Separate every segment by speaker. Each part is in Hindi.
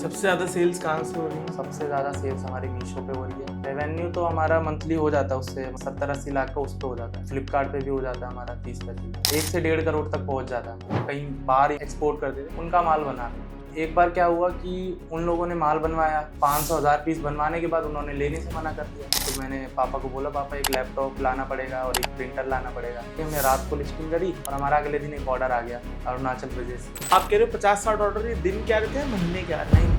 Speaker 1: सबसे ज़्यादा सेल्स कहाँ से हो रही है?
Speaker 2: सबसे ज़्यादा सेल्स हमारी मीशो पे हो रही है। रेवेन्यू तो हमारा मंथली हो जाता है, उससे 70-80 लाख का उस पे हो जाता है। फ्लिपकार्ट पे भी हो जाता है हमारा 30-35, 1 से 1.5 करोड़ तक पहुंच जाता है। कहीं बाहर एक्सपोर्ट कर देते, उनका माल बना। एक बार क्या हुआ कि उन लोगों ने माल बनवाया, 500,000 पीस बनवाने के बाद उन्होंने लेने से मना कर दिया। तो मैंने पापा को बोला, पापा एक लैपटॉप लाना पड़ेगा और एक प्रिंटर लाना पड़ेगा। हमने रात को लिस्टिंग करी और हमारा अगले दिन एक ऑर्डर आ गया अरुणाचल प्रदेश से।
Speaker 1: आप कह रहे हो 50-60 ऑर्डर, ये दिन क्या रहते हैं, महीने क्या रहते हैं?
Speaker 2: नहीं,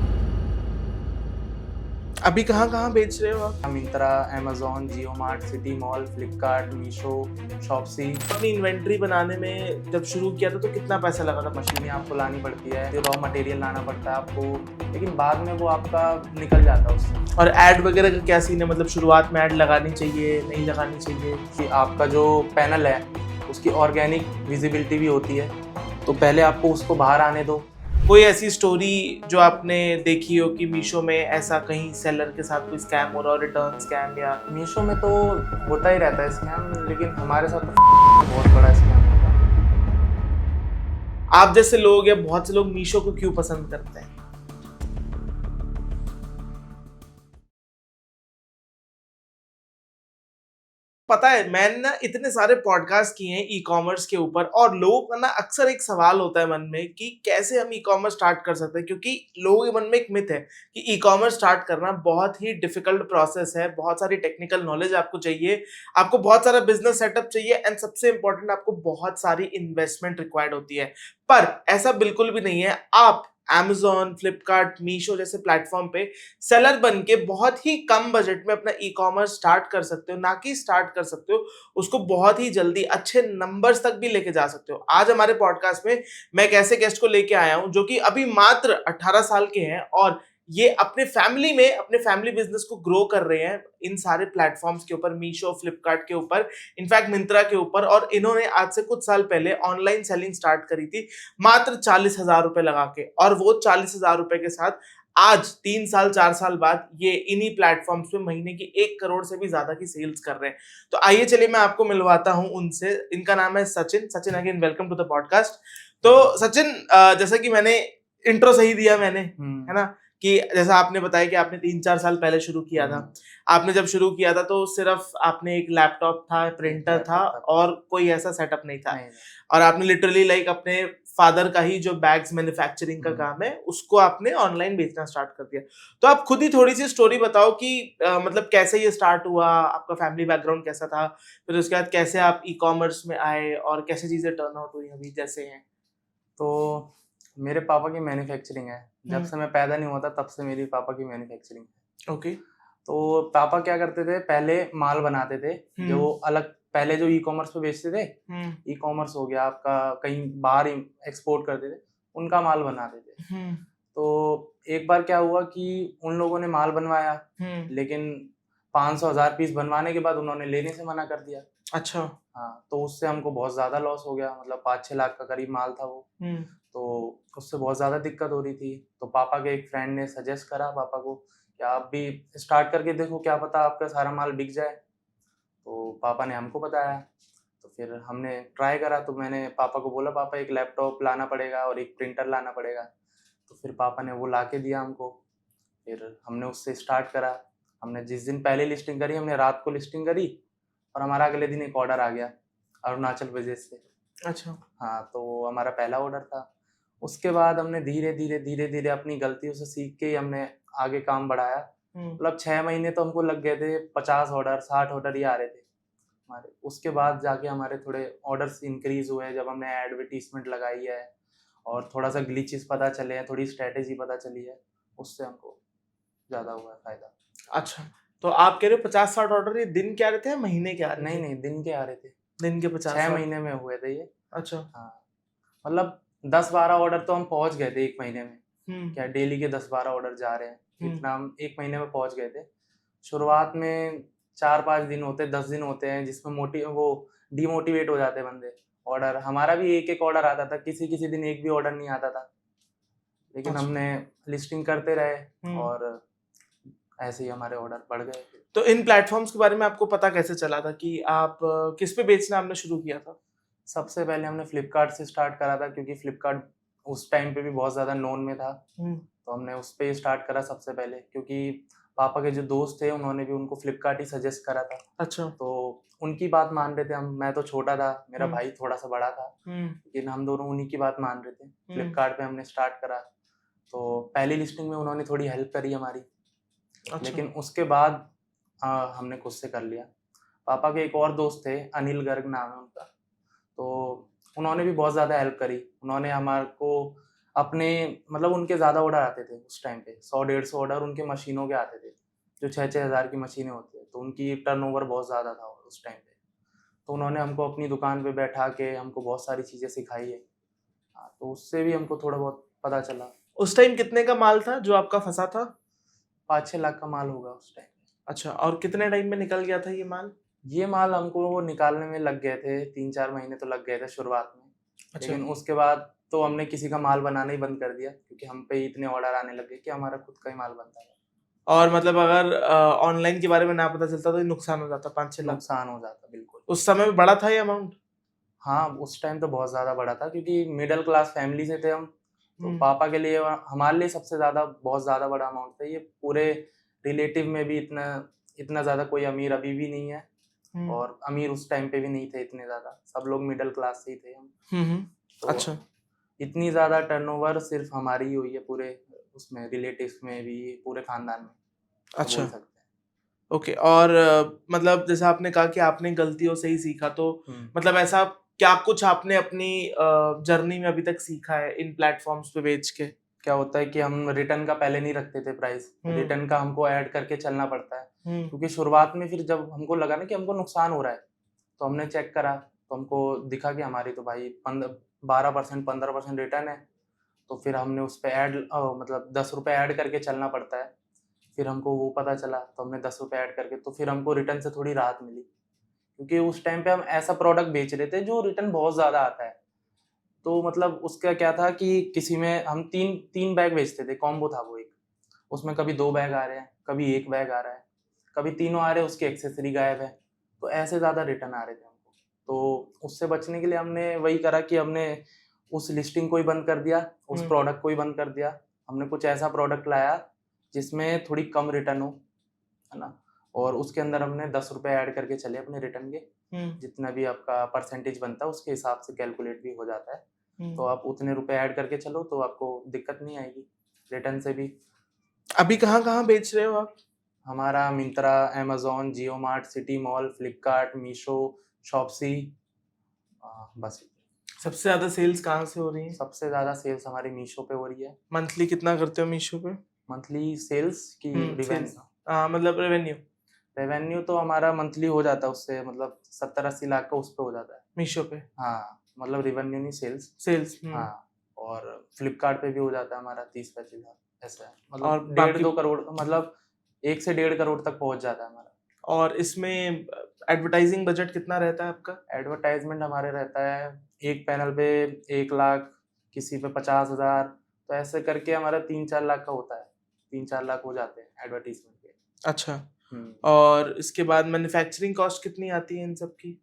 Speaker 1: अभी कहाँ बेच रहे हो आप?
Speaker 2: Myntra, Amazon, Jio Mart, City Mall, Flipkart, Meesho, Shopsy.
Speaker 1: अपनी इन्वेंट्री बनाने में जब शुरू किया था तो कितना पैसा लगा था?
Speaker 2: मशीनें आपको लानी पड़ती है, रॉ मटेरियल लाना पड़ता है आपको, लेकिन बाद में वो आपका निकल जाता है उससे।
Speaker 1: और ऐड वगैरह का क्या सीन है? मतलब शुरुआत में ऐड लगानी चाहिए, नहीं लगानी चाहिए?
Speaker 2: कि आपका जो पैनल है उसकी ऑर्गेनिक विजिबिलिटी भी होती है, तो पहले आपको उसको बाहर आने दो।
Speaker 1: कोई ऐसी स्टोरी जो आपने देखी हो कि मीशो में ऐसा कहीं सेलर के साथ कोई स्कैम हो रहा हो, रिटर्न स्कैम या?
Speaker 2: मीशो में तो होता ही रहता है स्कैम, लेकिन हमारे साथ तो बहुत बड़ा स्कैम होता है।
Speaker 1: आप जैसे लोग या बहुत से लोग मीशो को क्यों पसंद करते हैं? पता है, मैंने ना इतने सारे पॉडकास्ट किए हैं ई कॉमर्स के ऊपर, और लोगों का ना अक्सर एक सवाल होता है मन में कि कैसे हम ई कॉमर्स स्टार्ट कर सकते हैं, क्योंकि लोगों के मन में एक मिथ है कि ई कॉमर्स स्टार्ट करना बहुत ही डिफिकल्ट प्रोसेस है, बहुत सारी टेक्निकल नॉलेज आपको चाहिए, आपको बहुत सारा बिजनेस सेटअप चाहिए, एंड सबसे इंपॉर्टेंट आपको बहुत सारी इन्वेस्टमेंट रिक्वायर्ड होती है। पर ऐसा बिल्कुल भी नहीं है। आप Amazon, फ्लिपकार्ट, मीशो जैसे प्लेटफॉर्म पे सेलर बन के बहुत ही कम बजट में अपना ई कॉमर्स स्टार्ट कर सकते हो, ना कि स्टार्ट कर सकते हो, उसको बहुत ही जल्दी अच्छे नंबर्स तक भी लेके जा सकते हो। आज हमारे पॉडकास्ट में मैं एक ऐसे गेस्ट को लेके आया हूं जो कि अभी मात्र 18 साल के हैं और ये अपने फैमिली बिजनेस को ग्रो कर रहे हैं इन सारे प्लेटफॉर्म्स के ऊपर, मीशो, फ्लिपकार्ट के ऊपर, इनफैक्ट मिंत्रा के ऊपर। और इन्होंने आज से कुछ साल पहले ऑनलाइन सेलिंग स्टार्ट करी थी मात्र 40,000 रुपए लगा के, और वो 40,000 रुपए के साथ आज 3 साल 4 साल बाद ये इन्हीं प्लेटफॉर्म्स पे महीने की 1 करोड़ से भी ज्यादा की सेल्स कर रहे हैं। तो आइए चलिए मैं आपको मिलवाता हूं उनसे। इनका नाम है Sachin. Again welcome to the podcast. तो सचिन, जैसा कि मैंने इंट्रो सही दिया मैंने, है ना, कि जैसा आपने बताया कि आपने 3-4 साल पहले शुरू किया था। आपने जब शुरू किया था तो सिर्फ आपने एक लैपटॉप था, प्रिंटर था और कोई ऐसा सेटअप नहीं था। और आपने लिटरली लाइक अपने फादर का ही जो बैग्स मैन्युफैक्चरिंग का काम है उसको आपने ऑनलाइन बेचना स्टार्ट कर दिया। तो आप खुद ही थोड़ी सी स्टोरी बताओ कि मतलब कैसे ये स्टार्ट हुआ, आपका फैमिली बैकग्राउंड कैसा था, फिर उसके बाद कैसे आप ई कॉमर्स में आए और कैसे चीजें टर्न आउट हुई अभी जैसे हैं।
Speaker 2: तो मेरे पापा की मैन्युफैक्चरिंग है, जब से मैं पैदा नहीं हुआ था तब से मेरी पापा की मैन्युफैक्चरिंग है।
Speaker 1: ओके।
Speaker 2: तो पापा क्या करते थे, पहले माल बनाते थे जो अलग, पहले जो ई कॉमर्स पे बेचते थे, ई कॉमर्स हो गया आपका, कहीं बाहर एक्सपोर्ट करते थे, उनका माल बनाते थे। तो एक बार क्या हुआ कि उन लोगों ने माल बनवाया, लेकिन 500,000 पीस बनवाने के बाद उन्होंने लेने से मना कर दिया।
Speaker 1: अच्छा।
Speaker 2: हाँ, तो उससे हमको बहुत ज्यादा लॉस हो गया, मतलब 5-6 लाख का करीब माल था वो। तो उससे बहुत ज्यादा दिक्कत हो रही थी। तो पापा के एक फ्रेंड ने सजेस्ट करा पापा को कि आप भी स्टार्ट करके देखो, क्या पता आपका सारा माल बिक जाए। तो पापा ने हमको बताया, तो फिर हमने ट्राई करा। तो मैंने पापा को बोला, पापा एक लैपटॉप लाना पड़ेगा और एक प्रिंटर लाना पड़ेगा। तो फिर पापा ने वो ला के दिया हमको, फिर हमने उससे स्टार्ट करा। हमने जिस दिन पहले लिस्टिंग करी, हमने रात को लिस्टिंग करी और हमारा अगले दिन एक ऑर्डर आ गया अरुणाचल प्रदेश से।
Speaker 1: अच्छा।
Speaker 2: हाँ, तो वो हमारा पहला ऑर्डर था। उसके बाद हमने धीरे धीरे अपनी गलतियों से सीख के ही हमने आगे काम बढ़ाया। मतलब 6 महीने तो हमको लग गए थे, 50 ऑर्डर 60 ऑर्डर ही आ रहे थे हमारे। उसके बाद जाके हमारे थोड़े ऑर्डर्स इंक्रीज हुए जब हमने एडवर्टीजमेंट लगाई है और थोड़ा सा ग्लिचेस पता चले हैं, थोड़ी स्ट्रेटेजी पता चली है, उससे हमको ज़्यादा हुआ है फायदा।
Speaker 1: अच्छा, तो आप कह रहे हो 50-60 ऑर्डर, ये दिन क्या रहे थे, महीने क्या रहे थे?
Speaker 2: नहीं, दिन के आ रहे थे।
Speaker 1: दिन के 50।
Speaker 2: 6 महीने में हुए थे ये।
Speaker 1: अच्छा।
Speaker 2: हाँ, मतलब 10-12 ऑर्डर तो हम पहुंच गए थे एक महीने में। क्या डेली के 10-12 ऑर्डर जा रहे हैं, इतना हम एक महीने में पहुंच गए थे। शुरुआत में 4-5 दिन होते, 10 दिन होते हैं जिसमें वो डिमोटिवेट हो जाते बंदे। ऑर्डर हमारा भी एक ऑर्डर आता था, किसी किसी दिन एक भी ऑर्डर नहीं आता था, लेकिन
Speaker 1: अच्छा।
Speaker 2: हमने लिस्टिंग करते रहे और ऐसे ही हमारे ऑर्डर बढ़ गए।
Speaker 1: तो इन प्लेटफॉर्म्स के बारे में आपको पता कैसे चला था कि आप किस पे बेचना आपने शुरू किया था?
Speaker 2: सबसे पहले हमने फ्लिपकार्ट से स्टार्ट करा था, क्योंकि फ्लिपकार्ट उस टाइम पे भी बहुत ज़्यादा नोन में था। तो हमने उस पे स्टार्ट करा सबसे पहले, क्योंकि पापा के जो दोस्त थे उन्होंने भी उनको फ्लिपकार्ट ही सजेस्ट करा था।
Speaker 1: अच्छा।
Speaker 2: तो उनकी बात मान रहे थे हम, मैं तो छोटा था, मेरा भाई थोड़ा सा बड़ा था,
Speaker 1: हम्म।
Speaker 2: लेकिन हम दोनों उन्हीं की बात मान रहे थे। फ्लिपकार्ट पे हमने स्टार्ट करा, तो पहली लिस्टिंग में उन्होंने थोड़ी हेल्प करी हमारी,
Speaker 1: अच्छा।
Speaker 2: लेकिन उसके बाद हमने खुद से कर लिया। पापा के एक और दोस्त थे, अनिल गर्ग नाम है उनका, तो उन्होंने भी बहुत ज़्यादा हेल्प करी। उन्होंने हमारे को अपने मतलब उनके ज़्यादा ऑर्डर आते थे उस टाइम पे, 100-150 ऑर्डर उनके मशीनों के आते थे, जो 6-6 हज़ार की मशीनें होती है, तो उनकी टर्नओवर बहुत ज़्यादा था उस टाइम पे। तो उन्होंने हमको अपनी दुकान पे बैठा के हमको बहुत सारी चीज़ें सिखाई है। हाँ, तो उससे भी हमको थोड़ा बहुत पता चला।
Speaker 1: उस टाइम कितने का माल था जो आपका फंसा था?
Speaker 2: 5-6 लाख का माल होगा उस टाइम।
Speaker 1: अच्छा, और कितने टाइम में निकल गया था ये माल?
Speaker 2: ये माल हमको निकालने में लग गए थे 3-4 महीने तो लग गए थे शुरुआत में।
Speaker 1: अच्छा।
Speaker 2: लेकिन उसके बाद तो हमने किसी का माल बनाना ही बंद कर दिया, क्योंकि हम पे ही इतने ऑर्डर आने लग गए कि हमारा खुद का ही माल बनता था।
Speaker 1: और मतलब अगर ऑनलाइन के बारे में ना पता चलता तो ये नुकसान हो जाता 5-6 लाख?
Speaker 2: नुकसान हो जाता बिल्कुल।
Speaker 1: उस समय में बड़ा था ये अमाउंट?
Speaker 2: हाँ, उस टाइम तो बहुत ज़्यादा बड़ा था, क्योंकि मिडल क्लास फैमिली से थे हम, तो पापा के लिए हमारे लिए सबसे ज़्यादा बहुत ज़्यादा बड़ा अमाउंट था ये। पूरे रिलेटिव में भी इतना इतना ज़्यादा कोई अमीर अभी भी नहीं है, और अमीर उस टाइम पे भी नहीं थे इतने ज़्यादा, सब लोग मिडल क्लास से ही थे हम। तो
Speaker 1: अच्छा।
Speaker 2: इतनी ज़्यादा टर्नओवर सिर्फ हमारी ही हुई है पूरे उसमें, रिलेटिव्स में भी, पूरे खानदान में, तो
Speaker 1: अच्छा।
Speaker 2: बोल सकते हैं।
Speaker 1: ओके। और मतलब जैसा आपने कहा कि आपने गलतियों से ही सीखा, तो मतलब ऐसा क्या कुछ आपने अपनी जर्नी में अभी तक सीखा है इन प्लेटफॉर्म्स पे बेच के?
Speaker 2: क्या होता है कि हम रिटर्न का पहले नहीं रखते थे प्राइस, रिटर्न का हमको ऐड करके चलना पड़ता है, क्योंकि शुरुआत में फिर जब हमको लगा ना कि हमको नुकसान हो रहा है, तो हमने चेक करा, तो हमको दिखा कि हमारी तो भाई 12% 15% रिटर्न है। तो फिर हमने उस पे ऐड मतलब 10 रुपये ऐड करके चलना पड़ता है। फिर हमको वो पता चला, तो हमने 10 रुपये ऐड करके, तो फिर हमको रिटर्न से थोड़ी राहत मिली, क्योंकि उस टाइम पे हम ऐसा प्रोडक्ट बेच रहे थे जो रिटर्न बहुत ज़्यादा आता है। तो मतलब उसका क्या था कि किसी में हम 3 बैग बेचते थे, कॉम्बो था वो एक। उसमें कभी 2 बैग आ रहे हैं, कभी 1 बैग आ रहा है, कभी तीनों आ रहे हैं, उसकी एक्सेसरी गायब है। तो ऐसे ज़्यादा रिटर्न आ रहे थे हमको। तो उससे बचने के लिए हमने वही करा कि हमने उस लिस्टिंग को ही बंद कर दिया, उस प्रोडक्ट को ही बंद कर दिया। हमने कुछ ऐसा प्रोडक्ट लाया जिसमें थोड़ी कम रिटर्न हो, है ना? और उसके अंदर हमने 10 रुपये ऐड करके चले अपने रिटर्न के। जितना भी आपका परसेंटेज बनता है उसके हिसाब से कैलकुलेट भी हो जाता है। तो आप उतने रुपए ऐड करके चलो, तो आपको दिक्कत नहीं आएगी रिटर्न से भी।
Speaker 1: अभी कहाँ-कहाँ बेच रहे हो आप?
Speaker 2: हमारा Myntra, Amazon, Jio Mart, City Mall, Flipkart, Meesho, Shopsy, बस।
Speaker 1: सबसे ज़्यादा सेल्स कहाँ से हो रही है?
Speaker 2: सबसे ज़्यादा सेल्स हमारी मीशो पे हो रही है।
Speaker 1: मंथली कितना करते हो मीशो पे?
Speaker 2: मंथली सेल्स की
Speaker 1: सेल्स।
Speaker 2: रिवेन्यू?
Speaker 1: मतलब रेवेन्यू।
Speaker 2: रेवेन्यू तो हमारा मंथली हो जाता है उससे, मतलब 70-80 लाख का उस पे हो जाता है।
Speaker 1: मीशो पे?
Speaker 2: हाँ, मतलब रेवेन्यू नहीं, सेल्स।
Speaker 1: सेल्स।
Speaker 2: हाँ, और फ्लिपकार्ट पे भी हो जाता है हमारा 30-35 लाख, ऐसा है।
Speaker 1: और
Speaker 2: मतलब
Speaker 1: बाकी
Speaker 2: 1.5-2 करोड़, मतलब 1 से 1.5 करोड़ तक पहुँच जाता है हमारा।
Speaker 1: और इसमें एडवर्टाइजिंग बजट कितना रहता है आपका?
Speaker 2: एडवर्टाइज़मेंट हमारे रहता है, एक पैनल पे 1 लाख, किसी पे 50,000, तो ऐसे करके हमारा 3-4 लाख का होता है। 3-4 लाख हो जाते हैं एडवर्टाइज़मेंट के।
Speaker 1: अच्छा। और इसके बाद मैन्युफैक्चरिंग कॉस्ट कितनी आती है इन सब की?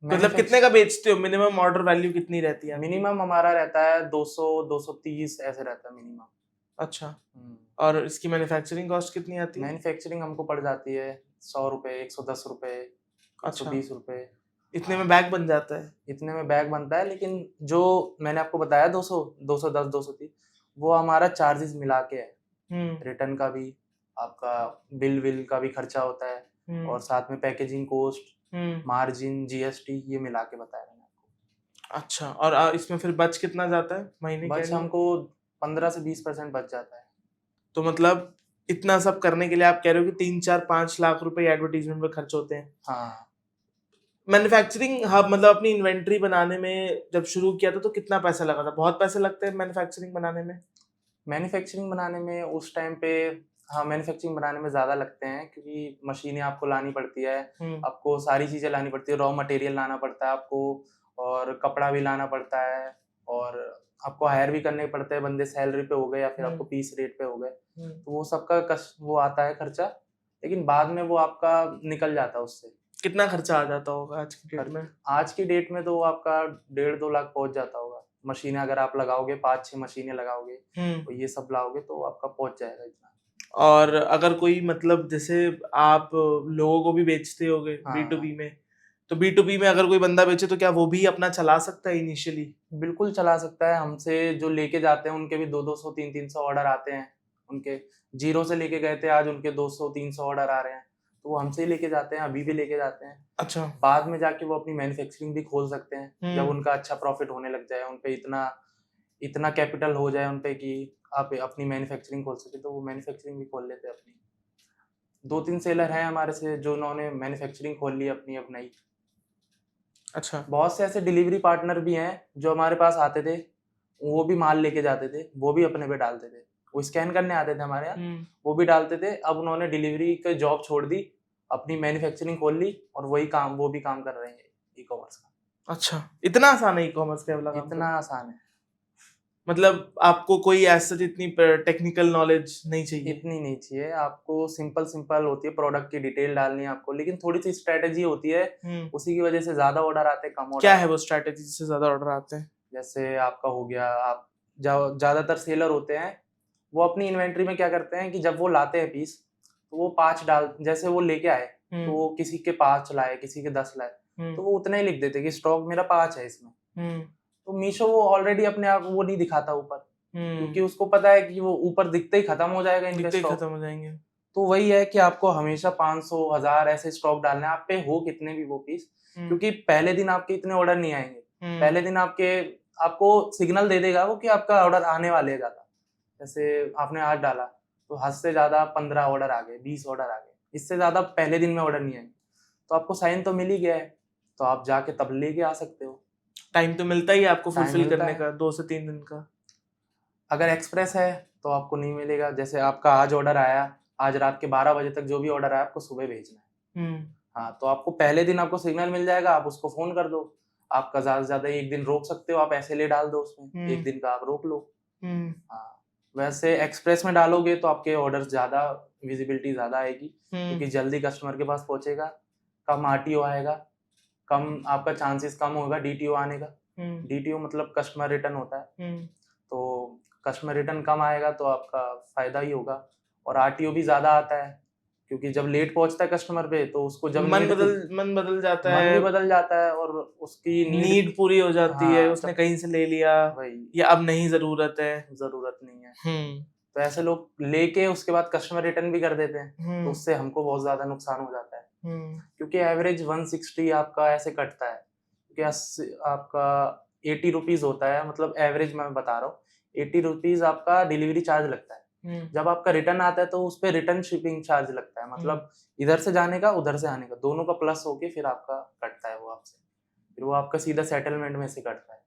Speaker 1: मतलब कितने का बेचते हो? मिनिमम ऑर्डर वैल्यू कितनी रहती है?
Speaker 2: मिनिमम हमारा रहता है 200-230 ऐसे रहता है मिनिमम।
Speaker 1: अच्छा। और इसकी मैन्युफैक्चरिंग कॉस्ट कितनी आती है?
Speaker 2: मैन्युफैक्चरिंग हमको पड़ जाती है 100 रुपए, 110 रुपए,
Speaker 1: अच्छा।
Speaker 2: 120 रुपए।
Speaker 1: इतने में बैग बन जाता है?
Speaker 2: इतने में बैग बनता है, लेकिन जो मैंने आपको बताया 200, 210, 230, वो हमारा चार्जेस मिला के है। रिटर्न का भी, आपका बिल विल का भी खर्चा होता है, और साथ में पैकेजिंग कॉस्ट, मार्जिन, जीएसटी, ये मिला के बताया मैंने आपको।
Speaker 1: अच्छा। और इसमें फिर बच कितना जाता है महीने के?
Speaker 2: बच हमको 15 से 20% बच जाता है।
Speaker 1: तो मतलब इतना सब करने के लिए आप कह रहे हो कि 3-4-5 लाख रुपए एडवर्टाइजमेंट में खर्च होते हैं?
Speaker 2: हाँ।
Speaker 1: मैन्युफैक्चरिंग हब मतलब अपनी इन्वेंट्री बनाने में जब शुरू किया था तो कितना पैसा लगा था? बहुत पैसे लगते हैं मैन्युफैक्चरिंग बनाने में?
Speaker 2: मैन्युफैक्चरिंग बनाने में उस टाइम पे, हाँ, मैन्युफैक्चरिंग बनाने में ज़्यादा लगते हैं, क्योंकि मशीनें आपको लानी पड़ती है, आपको सारी चीज़ें लानी पड़ती है, रॉ मटेरियल लाना पड़ता है आपको, और कपड़ा भी लाना पड़ता है, और आपको हायर भी करने पड़ते हैं बंदे, सैलरी पे हो गए या फिर आपको पीस रेट पे हो गए। तो वो सबका वो आता है खर्चा, लेकिन बाद में वो आपका निकल जाता है उससे।
Speaker 1: कितना खर्चा आ जाता होगा आज की डेट में?
Speaker 2: आज की डेट में तो आपका 1.5-2 लाख पहुंच जाता होगा मशीनें अगर आप लगाओगे, 5-6 मशीनें लगाओगे, तो ये सब लाओगे तो आपका पहुंच जाएगा इतना।
Speaker 1: और अगर कोई मतलब जैसे आप लोगों को भी बेचते होगे B2B
Speaker 2: हाँ,
Speaker 1: में, तो B2B में अगर कोई बंदा बेचे तो क्या वो भी अपना चला सकता है इनिशियली?
Speaker 2: बिल्कुल चला सकता है। हमसे जो लेके जाते हैं उनके भी 200-200, 300-300 ऑर्डर आते हैं। उनके जीरो से लेके गए थे, आज उनके 200-300 ऑर्डर आ रहे हैं। तो वो हमसे ही लेके जाते हैं, अभी भी लेके जाते हैं।
Speaker 1: अच्छा।
Speaker 2: बाद में जाके वो अपनी मैन्युफैक्चरिंग भी खोल सकते हैं, जब
Speaker 1: हुँ।
Speaker 2: उनका अच्छा प्रॉफिट होने लग जाए, उन पे इतना कैपिटल हो जाए उन पे कि आप अपनी मैन्युफैक्चरिंग खोल सके, तो वो मैन्युफैक्चरिंग भी खोल लेते हैं अपनी। 2-3 सेलर हैं हमारे से जो उन्होंने मैन्युफैक्चरिंग खोल ली अपनी।
Speaker 1: अच्छा।
Speaker 2: बहुत से ऐसे डिलीवरी पार्टनर भी हैं जो हमारे पास आते थे, वो भी माल लेके जाते थे, वो भी अपने पे डालते थे। वो स्कैन करने आते थे हमारे यहाँ, वो भी डालते थे। अब उन्होंने डिलीवरी का जॉब छोड़ दी, अपनी मैन्युफैक्चरिंग खोल ली और वो भी काम कर रहे हैं ई-कॉमर्स का।
Speaker 1: अच्छा, इतना आसान है ई-कॉमर्स पे वाला काम
Speaker 2: इतना
Speaker 1: करना?
Speaker 2: आसान है।
Speaker 1: मतलब आपको कोई ऐसा इतनी टेक्निकल नॉलेज नहीं चाहिए?
Speaker 2: इतनी नहीं चाहिए, आपको सिंपल होती है, प्रोडक्ट की डिटेल डालनी है आपको, लेकिन थोड़ी-सी स्ट्रैटेजी होती है, उसी की वजह से ज़्यादा ऑर्डर आते हैं, कम
Speaker 1: क्या
Speaker 2: ऑर्डर
Speaker 1: है वो
Speaker 2: आते हैं।
Speaker 1: स्ट्रैटेजी जिससे ज़्यादा ऑर्डर आते हैं?
Speaker 2: जैसे आपका हो गया, आप ज़्यादातर सेलर होते हैं, वो अपनी इन्वेंट्री में क्या करते हैं कि जब वो लाते हैं पीस, तो वो 5 जैसे वो लेके आए, तो वो किसी के 5 लाए, किसी के 10 लाए, तो वो उतना ही लिख देते कि स्टॉक मेरा 5 है इसमें। तो मीशो वो ऑलरेडी अपने आप वो नहीं दिखाता ऊपर, क्योंकि उसको पता है कि वो ऊपर दिखते ही खत्म हो जाएगा इनके
Speaker 1: दिखते ही
Speaker 2: स्टॉक।
Speaker 1: खत्म हो जाएंगे।
Speaker 2: तो वही है कि आपको हमेशा 500, 1000 ऐसे स्टॉक डालने हैं, आप पे हो कितने भी वो पीस, क्योंकि पहले दिन आपके इतने ऑर्डर नहीं आएंगे। पहले दिन आपको सिग्नल दे देगा वो कि आपका ऑर्डर आने वाले है ज़्यादा। जैसे आपने आज डाला, तो हद से ज़्यादा 15 ऑर्डर आ गए, 20 ऑर्डर आ गए, इससे ज़्यादा पहले दिन में ऑर्डर नहीं आएंगे। तो आपको साइन तो मिल ही गया है, तो आप जाके तब लेके आ सकते हो।
Speaker 1: टाइम तो मिलता ही है आपको
Speaker 2: टाइम
Speaker 1: फुलफिल
Speaker 2: मिलता
Speaker 1: करने
Speaker 2: है।
Speaker 1: का 2 से 3 दिन का?
Speaker 2: अगर एक्सप्रेस है तो आपको नहीं मिलेगा। जैसे आपका आज ऑर्डर आया, आज रात के 12 बजे तक जो भी ऑर्डर आया आपको सुबह भेजना है। हाँ, तो आपको पहले दिन आपको सिग्नल मिल जाएगा, आप उसको फ़ोन कर दो। आपका ज़्यादा से ज़्यादा 1 दिन रोक सकते हो, आप एसएलए डाल दो उसमें, 1 दिन का आप रोक लो। हाँ, वैसे एक्सप्रेस में डालोगे तो आपके ऑर्डर्स ज़्यादा, विज़िबिलिटी ज़्यादा आएगी, क्योंकि जल्दी कस्टमर के पास पहुँचेगा, कम आरटीओ आएगा, कम आपका चांसेस कम होगा डीटीओ आने का। डीटीओ मतलब कस्टमर रिटर्न होता है। तो कस्टमर रिटर्न कम आएगा तो आपका फ़ायदा ही होगा, और आरटीओ भी ज़्यादा आता है, क्योंकि जब लेट पहुँचता है कस्टमर पे तो उसको जब
Speaker 1: मन
Speaker 2: नीड थी,
Speaker 1: बदल जाता
Speaker 2: मन
Speaker 1: है,
Speaker 2: भी बदल जाता है और उसकी
Speaker 1: नीड पूरी हो जाती है,
Speaker 2: हाँ,
Speaker 1: उसने
Speaker 2: जब
Speaker 1: कहीं से ले लिया
Speaker 2: वही
Speaker 1: या अब नहीं ज़रूरत है।
Speaker 2: ज़रूरत नहीं है।
Speaker 1: हुँ।
Speaker 2: तो ऐसे लोग लेके उसके बाद कस्टमर रिटर्न भी कर देते हैं, तो उससे हमको बहुत ज़्यादा नुकसान हो जाता है। क्योंकि एवरेज 160 आपका ऐसे कटता है, क्योंकि आपका 80 रुपीज़ होता है, मतलब एवरेज मैं बता रहा हूँ, 80 रुपीज़ आपका डिलीवरी चार्ज लगता है। जब आपका रिटर्न आता है तो उस पे रिटर्न शिपिंग चार्ज लगता है, मतलब इधर से जाने का, उधर से आने का, दोनों का प्लस होके फिर आपका कटता है वो आपसे। फिर वो आपका सीधा सेटलमेंट में से कटता है,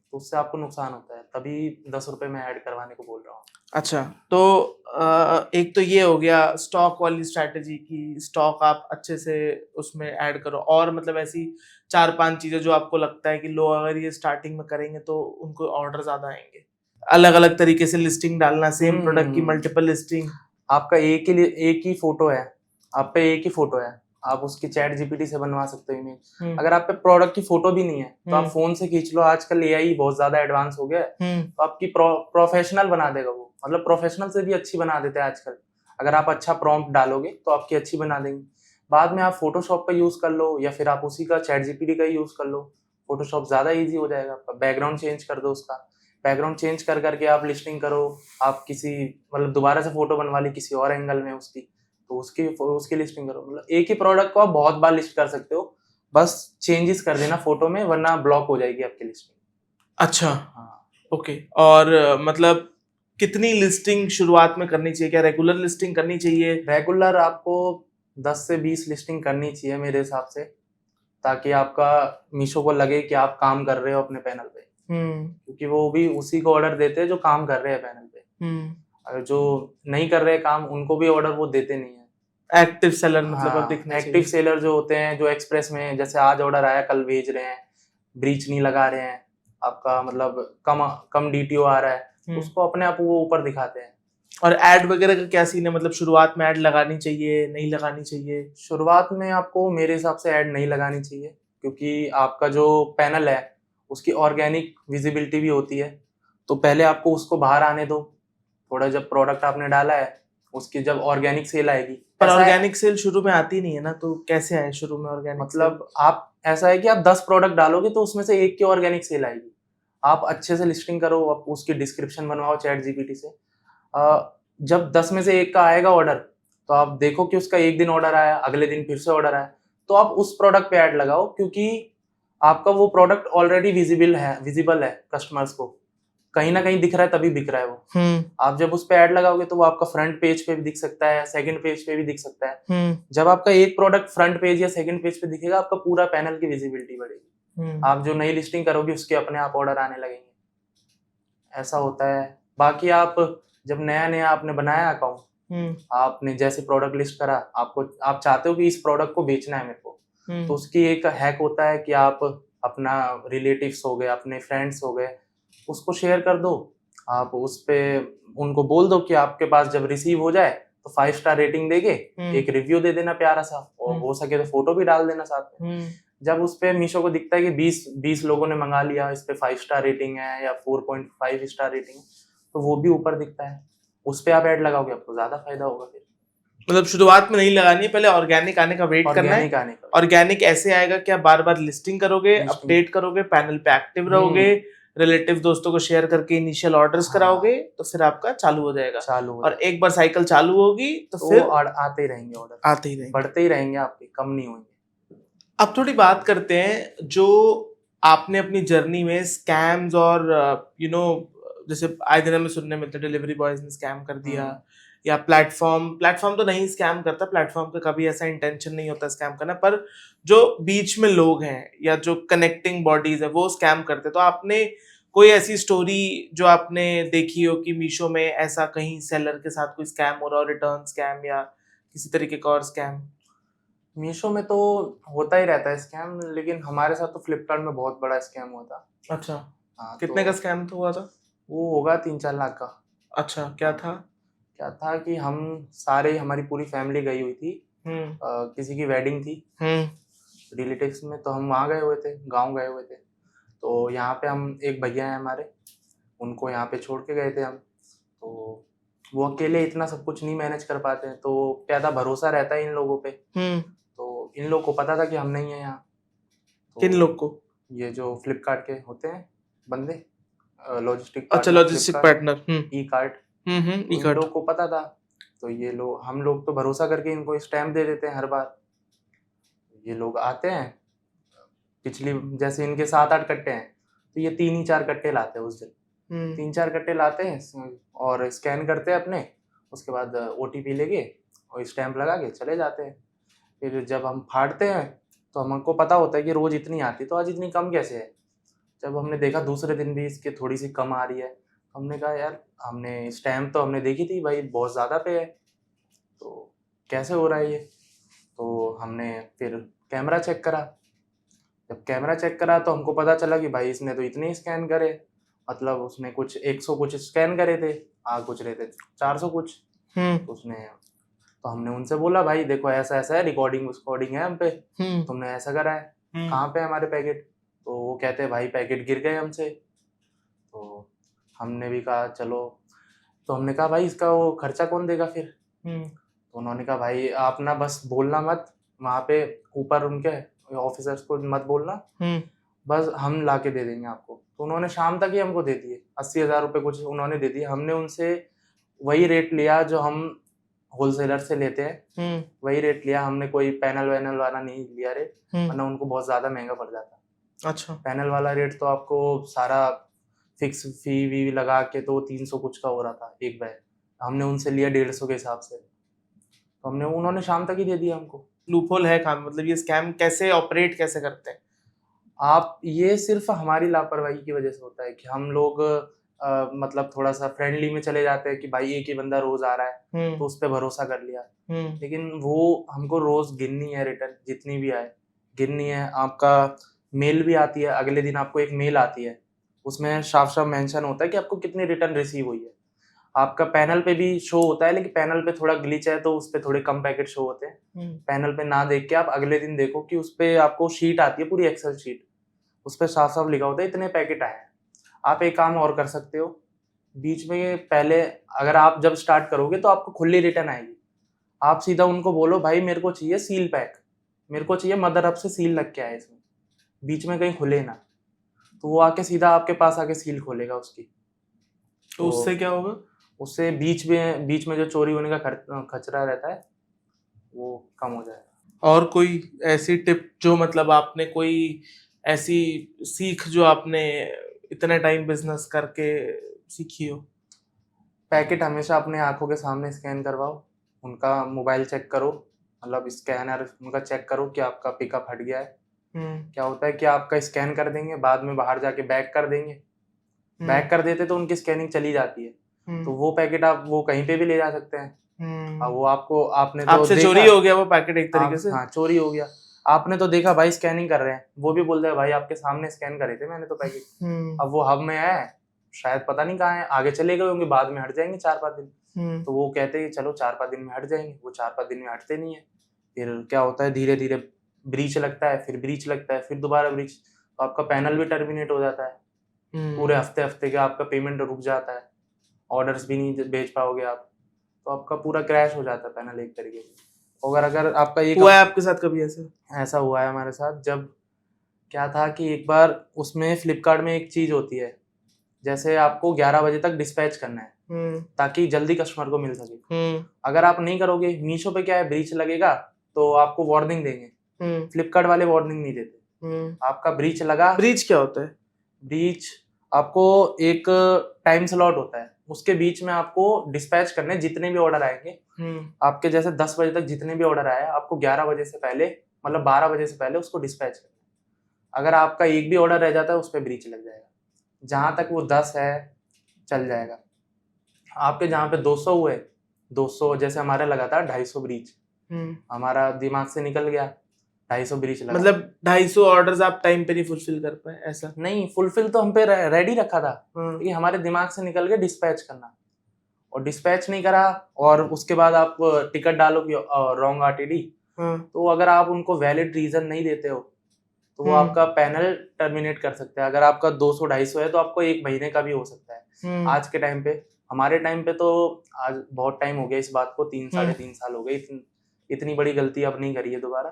Speaker 2: तो उससे आपको नुकसान होता है, तभी 10 रुपए मैं ऐड करवाने को बोल रहा हूँ।
Speaker 1: अच्छा, तो एक तो ये हो गया स्टॉक वाली स्ट्रैटेजी कि स्टॉक आप अच्छे से उसमें ऐड करो, और मतलब ऐसी 4-5 चीज़ें जो आपको लगता है कि लोग अगर ये स्टार्टिंग में करेंगे तो उनको ऑर्डर ज़्यादा आएँगे। अलग-अलग तरीके से लिस्टिंग डालना, सेम प्रोडक्ट की मल्टीपल लिस्टिंग।
Speaker 2: आपका एक ही फ़ोटो है, आप पे एक ही फ़ोटो है, आप उसकी चैट जीपीटी से बनवा सकते हो इमेज। अगर आप पे प्रोडक्ट की फ़ोटो भी नहीं है, तो आप फ़ोन से खींच लो, आजकल एआई बहुत ज़्यादा एडवांस हो गया है, तो आपकी प्रोफेशनल बना देगा वो, मतलब प्रोफेशनल से भी अच्छी बना देते हैं आजकल। अगर आप अच्छा प्रॉम्प्ट डालोगे, तो आपकी अच्छी बना देंगे। बाद में आप फ़ोटोशॉप का यूज़ कर लो, या फिर आप उसी का चैट जीपीटी का ही यूज़ कर लो। फ़ोटोशॉप ज़्यादा ईज़ी हो जाएगा आपका, बैकग्राउंड चेंज कर दो उसका। बैकग्राउंड चेंज करके आप लिस्टिंग करो, आप किसी मतलब दोबारा से फ़ोटो बनवा ली किसी और एंगल में उसकी, तो उसकी लिस्टिंग करो। मतलब एक ही प्रोडक्ट को आप बहुत बार लिस्ट कर सकते हो, बस चेंजेस कर देना फ़ोटो में, वरना ब्लॉक हो जाएगी आपकी लिस्टिंग।
Speaker 1: अच्छा,
Speaker 2: हाँ।
Speaker 1: ओके। और मतलब कितनी लिस्टिंग शुरुआत में करनी चाहिए? क्या रेगुलर लिस्टिंग करनी चाहिए?
Speaker 2: रेगुलर आपको 10 से 20 लिस्टिंग करनी चाहिए मेरे हिसाब से, ताकि आपका मीशो को लगे कि आप काम कर रहे हो अपने पैनल पे। क्योंकि वो भी उसी को ऑर्डर देते हैं जो काम कर रहे हैं पैनल पे। अगर जो नहीं कर रहे काम, उनको भी ऑर्डर वो देते नहीं है।
Speaker 1: एक्टिव सेलर मतलब अब
Speaker 2: हाँ,
Speaker 1: दिखना
Speaker 2: एक्टिव
Speaker 1: चाहिए।
Speaker 2: सेलर जो होते हैं, जो एक्सप्रेस में जैसे आज ऑर्डर आया कल भेज रहे हैं, ब्रीच नहीं लगा रहे हैं, आपका मतलब कम डीटीओ आ रहा है, तो उसको अपने आप वो ऊपर दिखाते हैं।
Speaker 1: और ऐड वगैरह का क्या सीन है? मतलब शुरुआत में ऐड लगानी चाहिए, नहीं लगानी चाहिए?
Speaker 2: शुरुआत में आपको मेरे हिसाब से ऐड नहीं लगानी चाहिए, क्योंकि आपका जो पैनल है उसकी ऑर्गेनिक विजिबिलिटी भी होती है। तो पहले आपको उसको बाहर आने दो, थोड़ा जब प्रोडक्ट आपने डाला है उसकी जब ऑर्गेनिक सेल आएगी।
Speaker 1: पर
Speaker 2: ऐसा है
Speaker 1: ऑर्गेनिक सेल शुरू में आती नहीं है ना, तो कैसे आए शुरू में ऑर्गेनिक
Speaker 2: मतलब आप ऐसा है कि आप 10 प्रोडक्ट डालोगे तो उसमें से एक की ऑर्गेनिक सेल आएगी। आप अच्छे से लिस्टिंग करो, आप उसकी डिस्क्रिप्शन बनवाओ चैट जीपीटी से। जब 10 में से एक का आएगा ऑर्डर, तो आप देखो कि उसका एक दिन ऑर्डर आया, अगले दिन फिर से ऑर्डर आया, तो आप उस प्रोडक्ट पे ऐड लगाओ, क्योंकि आपका वो प्रोडक्ट ऑलरेडी विजिबल है कस्टमर्स को, कहीं ना कहीं दिख रहा है तभी बिक रहा है वो। आप जब उस पे ऐड लगाओगे तो वो आपका फ्रंट पेज पे भी दिख सकता है, सेकंड पेज पे भी दिख सकता है। जब आपका एक प्रोडक्ट फ्रंट पेज या सेकंड पेज पे दिखेगा, आपका पूरा पैनल की विजिबिलिटी बढ़ेगी। आप जो नई लिस्टिंग करोगे उसके अपने आप ऑर्डर आने लगेंगे, ऐसा होता है। बाकी आप जब नया नया आपने बनाया अकाउंट, आपने जैसे प्रोडक्ट लिस्ट करा, आप चाहते हो कि इस प्रोडक्ट को बेचना है मेरे को, तो उसकी एक हैक होता है कि आप अपना रिलेटिव्स हो गए, अपने फ्रेंड्स हो गए, उसको शेयर कर दो। आप उस पे उनको बोल दो कि आपके पास जब रिसीव हो जाए तो 5 स्टार रेटिंग देके एक रिव्यू दे देना प्यारा सा, और हो सके तो फोटो भी डाल देना साथ में। जब उस पे मीशो को दिखता है कि 20 लोगों ने मंगा लिया, इस पे 5 स्टार रेटिंग है या 4.5 स्टार रेटिंग है, तो वो भी ऊपर दिखता है, उस पे आप ऐड लगाओगे, आपको ज्यादा फायदा होगा। फिर
Speaker 1: मतलब शुरुआत में नहीं लगानी है, पहले ऑर्गेनिक आने का वेट करना है। ऑर्गेनिक ऐसे आएगा कि आप बार बार लिस्टिंग करोगे, अपडेट करोगे, पैनल पे एक्टिव रहोगे, रिलेटिव दोस्तों को शेयर करके इनिशियल ऑर्डर्स कराओगे, तो फिर आपका चालू हो जाएगा। और एक बार साइकिल चालू होगी तो फिर
Speaker 2: आते ही रहेंगे ऑर्डर,
Speaker 1: आते ही रहेंगे,
Speaker 2: बढ़ते ही रहेंगे, आपके कम नहीं होंगे।
Speaker 1: अब थोड़ी बात करते हैं जो आपने अपनी जर्नी में स्कैम्स और जैसे आए दिन हमें सुनने मिलते हैं डिलीवरी बॉयज ने स्कैम कर दिया, या प्लेटफॉर्म तो नहीं स्कैम करता, प्लेटफॉर्म का कभी ऐसा इंटेंशन नहीं होता स्कैम करना, पर जो बीच में लोग हैं या जो कनेक्टिंग बॉडीज है वो स्कैम करते। तो आपने कोई ऐसी स्टोरी जो आपने देखी हो कि मीशो में ऐसा कहीं सेलर के साथ कोई स्कैम हो रहा हो, रिटर्न स्कैम या किसी तरीके का और स्कैम?
Speaker 2: मीशो में तो होता ही रहता है स्कैम, लेकिन हमारे साथ तो फ्लिपकार्ट में बहुत बड़ा स्कैम हुआ था।
Speaker 1: अच्छा, कितने का स्कैम तो हुआ था?
Speaker 2: वो होगा 3-4 लाख का।
Speaker 1: अच्छा, क्या था
Speaker 2: कि हम सारे, हमारी पूरी फैमिली गई हुई थी, किसी की वेडिंग थी रिलेटिव्स में, तो हम वहाँ गए हुए थे, गांव गए हुए थे। तो यहाँ पे हम एक भैया हैं हमारे, उनको यहाँ पे छोड़ के गए थे हम। तो वो अकेले इतना सब कुछ नहीं मैनेज कर पाते हैं, तो क्या था, भरोसा रहता है इन लोगों पे। तो इन लोग को पता था कि हम नहीं है यहाँ। तो
Speaker 1: किन लोग को?
Speaker 2: ये जो फ्लिपकार्ट के होते हैं बंदे, लॉजिस्टिक
Speaker 1: पार्टनर,
Speaker 2: ई कार्ट, इन लोग को पता था। तो ये लोग, हम लोग तो भरोसा करके इनको स्टैम्प दे देते हैं हर बार। ये लोग आते हैं, पिछली जैसे इनके 7-8 कट्टे हैं, तो ये 3 ही 4 कट्टे लाते हैं उस दिन। 3-4 कट्टे लाते हैं और स्कैन करते हैं अपने, उसके बाद OTP लेके और स्टैम्प लगा के चले जाते हैं। फिर जब हम फाड़ते हैं तो हमको पता होता है कि रोज इतनी आती, तो आज इतनी कम कैसे है। जब हमने देखा दूसरे दिन भी इसके थोड़ी सी कम आ रही है, हमने कहा यार, हमने स्टैम्प तो हमने देखी थी भाई, बहुत ज़्यादा पे है, तो कैसे हो रहा है ये। तो हमने फिर कैमरा चेक करा। जब कैमरा चेक करा तो हमको पता चला कि भाई इसने तो इतने ही स्कैन करे, मतलब उसने कुछ 100 कुछ स्कैन करे थे, कुछ रहे थे 400 कुछ। तो हमने उनसे बोला भाई देखो ऐसा ऐसा है, रिकॉर्डिंग है हम पे, तुमने ऐसा करा है, कहाँ पे हमारे पैकेट। तो वो कहते हैं भाई पैकेट गिर गए हमसे। तो हमने भी कहा चलो, तो हमने कहा भाई इसका वो खर्चा कौन देगा फिर। तो उन्होंने कहा भाई आप ना बस बोलना मत, वहाँ पे ऊपर उनके ऑफिसर्स को मत बोलना, बस हम ला के दे देंगे आपको। तो उन्होंने शाम तक ही हमको दे दिए, 80,000 रुपये कुछ उन्होंने दे दिए। हमने उनसे वही रेट लिया जो हम होलसेलर से लेते हैं, वही रेट लिया हमने, कोई पैनल वैनल वाला नहीं लिया रेट, वरना उनको बहुत ज्यादा महंगा पड़ जाता।
Speaker 1: अच्छा, पैनल
Speaker 2: वाला रेट तो आपको सारा फिक्स फी वी लगा के तो 300 कुछ का हो रहा था एक बैग, हमने उनसे लिया 150 के हिसाब से, तो हमने, उन्होंने शाम तक ही दे दिया हमको।
Speaker 1: लूपहोल है काम, मतलब ये स्कैम कैसे ऑपरेट कैसे करते हैं
Speaker 2: आप, ये सिर्फ हमारी लापरवाही की वजह से होता है कि हम लोग मतलब थोड़ा सा फ्रेंडली में चले जाते हैं कि भाई एक ही बंदा रोज आ रहा है, तो उस पर भरोसा कर लिया। लेकिन वो हमको रोज गिननी है, रिटर्न जितनी भी आए गिननी है। आपका मेल भी आती है, अगले दिन आपको एक मेल आती है, उसमें साफ साफ मेंशन होता है कि आपको कितनी रिटर्न रिसीव हुई है। आपका पैनल पे भी शो होता है, लेकिन पैनल पे थोड़ा ग्लिच है तो उस पे थोड़े कम पैकेट शो होते हैं। पैनल पे ना देख के आप अगले दिन देखो कि उस पे आपको शीट आती है, पूरी एक्सेल शीट, उस पर साफ साफ लिखा होता है इतने पैकेट आए हैं। आप एक काम और कर सकते हो, बीच में पहले अगर आप जब स्टार्ट करोगे तो आपको खुली रिटर्न आएगी, आप सीधा उनको बोलो भाई मेरे को चाहिए सील पैक, मेरे को चाहिए मदर हब से सील लग के आए इसमें, बीच में कहीं खुले ना, तो वो आके सीधा आपके पास आके सील खोलेगा उसकी।
Speaker 1: तो उससे क्या होगा?
Speaker 2: उससे बीच में जो चोरी होने का खतरा रहता है वो कम हो जाएगा।
Speaker 1: और कोई ऐसी टिप जो मतलब आपने कोई ऐसी सीख जो आपने इतने टाइम बिजनेस करके सीखी हो?
Speaker 2: पैकेट हमेशा अपने आंखों के सामने स्कैन करवाओ, उनका मोबाइल चेक करो, मतलब स्कैनर उनका चेक करो कि आपका पिकअप हट गया है। क्या होता है कि आपका स्कैन कर देंगे, बाद में बाहर जाके बैक कर देंगे, बैक कर देते तो उनकी स्कैनिंग चली जाती है, तो वो पैकेट आप वो कहीं पे भी ले जा सकते हैं। अब वो आपने तो
Speaker 1: आपसे चोरी हो गया वो पैकेट एक तरीके से।
Speaker 2: हाँ चोरी हो गया, आपने तो देखा भाई स्कैनिंग कर रहे हैं, वो भी बोल रहे हैं भाई आपके सामने स्कैन करे थे मैंने तो पैकेट। अब वो हब में है, शायद पता नहीं कहाँ है, आगे चले गए होंगे, बाद में हट जाएंगे 4-5 दिन। तो वो कहते हैं चलो 4-5 दिन में हट जाएंगे, वो 4-5 दिन में हटते नहीं है। फिर क्या होता है धीरे धीरे ब्रीच लगता है, फिर ब्रीच लगता है, फिर दोबारा ब्रीच, तो आपका पैनल भी टर्मिनेट हो जाता है। पूरे हफ्ते के आपका पेमेंट रुक जाता है, ऑर्डर्स भी नहीं भेज पाओगे आप, तो आपका पूरा क्रैश हो जाता है पैनल एक तरीके से। अगर आपका एक
Speaker 1: हुआ है आपके साथ कभी
Speaker 2: ऐसा हुआ है हमारे साथ, जब क्या था कि एक बार उसमें फ्लिपकार्ट में एक चीज होती है, जैसे आपको 11 बजे तक डिस्पैच करना है ताकि जल्दी कस्टमर को मिल सके। अगर आप नहीं करोगे, मीशो पे क्या है ब्रीच लगेगा तो आपको वार्निंग देंगे, फ्लिपकार्ट वाले वार्निंग नहीं देते। आपका ब्रीच लगा।
Speaker 1: ब्रीच क्या होता है?
Speaker 2: ब्रीच आपको एक टाइम स्लॉट होता है, उसके बीच में आपको डिस्पैच करने जितने भी ऑर्डर आएंगे, आपके जैसे 10 बजे तक जितने भी ऑर्डर आए आपको 11 बजे से पहले, मतलब 12 बजे से पहले उसको डिस्पैच करना है। अगर आपका एक भी ऑर्डर रह जाता है उस पर ब्रीच लग जाएगा, जहां तक वो 10 है चल जाएगा। आपके जहाँ पे 200 हुए, 200 जैसे हमारा लगा था 250 ब्रीच, हमारा दिमाग से निकल गया, 250 ब्रीच लगा।
Speaker 1: मतलब 250 ऑर्डर्स आप टाइम पे नहीं फुलफिल कर पाए? ऐसा
Speaker 2: नहीं, फुलफिल तो हम पे रेडी रखा था, ये हमारे दिमाग से निकल गया डिस्पैच करना, और डिस्पैच नहीं करा, और उसके बाद आप टिकट डालो कि रॉन्ग आरटीडी, तो अगर आप उनको वैलिड रीजन नहीं देते हो तो वो आपका पैनल टर्मिनेट कर सकते हैं। अगर आपका 200-250 है तो आपको 1 महीने का भी हो सकता है। आज के टाइम पे, हमारे टाइम पे तो आज बहुत टाइम हो गया इस बात को, 3-3.5 साल हो गए, इतनी बड़ी गलती अब नहीं करी है दोबारा।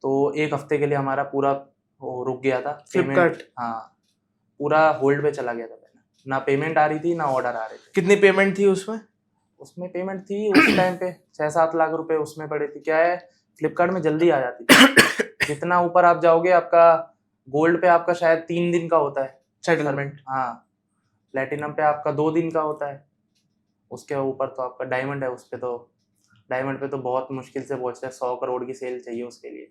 Speaker 2: तो 1 हफ्ते के लिए हमारा पूरा रुक गया था पेमेंट, हाँ पूरा होल्ड पे चला गया था, ना पेमेंट आ रही थी ना ऑर्डर आ रहे थे।
Speaker 1: कितनी पेमेंट थी उसमें?
Speaker 2: उसमें पेमेंट थी उस टाइम पे 6-7 लाख रुपए उसमें पड़े थी। क्या है फ्लिपकार्ट में जल्दी आ जाती थी, जितना ऊपर आप जाओगे आपका गोल्ड पे आपका शायद 3 दिन का होता है
Speaker 1: सेटलमेंट,
Speaker 2: हाँ, प्लेटिनम पे आपका 2 दिन का होता है, उसके ऊपर तो आपका डायमंड है, उस पे तो डायमंड पे तो बहुत मुश्किल से पहुंचता है, 100 करोड़ की सेल चाहिए उसके लिए